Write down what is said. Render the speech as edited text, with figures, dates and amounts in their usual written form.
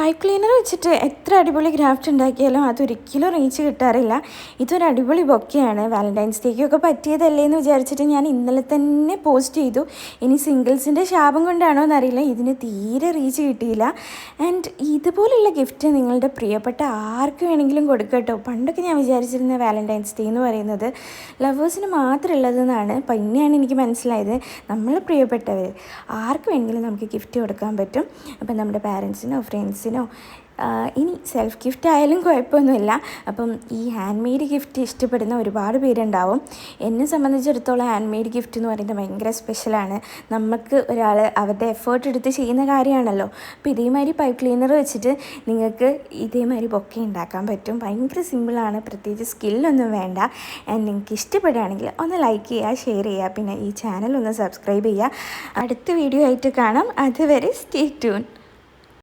Pipe cleaner വെച്ചിട്ട് എത്ര അടിപൊളി ക്രാഫ്റ്റ് ഉണ്ടാക്കിയാലും അതൊരിക്കലും റീച്ച് കിട്ടാറില്ല. ഇതൊരു അടിപൊളി ബൊക്കെയാണ്. വാലൻറ്റൈൻസ് ഡേക്കൊക്കെ പറ്റിയതല്ലേ എന്ന് വിചാരിച്ചിട്ട് ഞാൻ ഇന്നലെ തന്നെ പോസ്റ്റ് ചെയ്തു. ഇനി സിംഗിൾസിൻ്റെ ശാപം കൊണ്ടാണോ എന്നറിയില്ല, ഇതിന് തീരെ റീച്ച് കിട്ടിയില്ല. ആൻഡ് ഇതുപോലുള്ള ഗിഫ്റ്റ് നിങ്ങളുടെ പ്രിയപ്പെട്ട ആർക്ക് വേണമെങ്കിലും കൊടുക്കട്ടോ. പണ്ടൊക്കെ ഞാൻ വിചാരിച്ചിരുന്ന വാലൻറ്റൈൻസ് ഡേ എന്ന് പറയുന്നത് ലവേഴ്സിന് മാത്രമുള്ളതെന്നാണ്. പിന്നെയാണ് എനിക്ക് മനസ്സിലായത് നമ്മൾ പ്രിയപ്പെട്ടവർ ആർക്ക് വേണമെങ്കിലും നമുക്ക് ഗിഫ്റ്റ് കൊടുക്കാൻ പറ്റും. അപ്പം നമ്മുടെ പാരൻസിനോ ഫ്രണ്ട്സിനോ ഇനി സെൽഫ് ഗിഫ്റ്റ് ആയാലും കുഴപ്പമൊന്നുമില്ല. അപ്പം ഈ ഹാൻഡ് മെയ്ഡ് ഗിഫ്റ്റ് ഇഷ്ടപ്പെടുന്ന ഒരുപാട് പേരുണ്ടാവും. എന്നെ സംബന്ധിച്ചിടത്തോളം ഹാൻഡ് മെയ്ഡ് ഗിഫ്റ്റ് എന്ന് പറയുന്നത് ഭയങ്കര സ്പെഷ്യലാണ്. നമുക്ക് ഒരാൾ അവരുടെ എഫേർട്ട് എടുത്ത് ചെയ്യുന്ന കാര്യമാണല്ലോ. അപ്പോൾ ഇതേമാതിരി പൈപ്പ് ക്ലീനർ വെച്ചിട്ട് നിങ്ങൾക്ക് ഇതേമാതിരി ബൊക്കെ ഉണ്ടാക്കാൻ പറ്റും. ഭയങ്കര സിമ്പിളാണ്, പ്രത്യേകിച്ച് സ്കില്ലൊന്നും വേണ്ട. ആൻഡ് നിങ്ങൾക്ക് ഇഷ്ടപ്പെടുകയാണെങ്കിൽ ഒന്ന് ലൈക്ക് ചെയ്യുക, ഷെയർ ചെയ്യുക, പിന്നെ ഈ ചാനൽ ഒന്ന് സബ്സ്ക്രൈബ് ചെയ്യുക. അടുത്ത വീഡിയോ ആയിട്ട് കാണാം. അതുവരെ സ്റ്റേ ട്യൂൺ.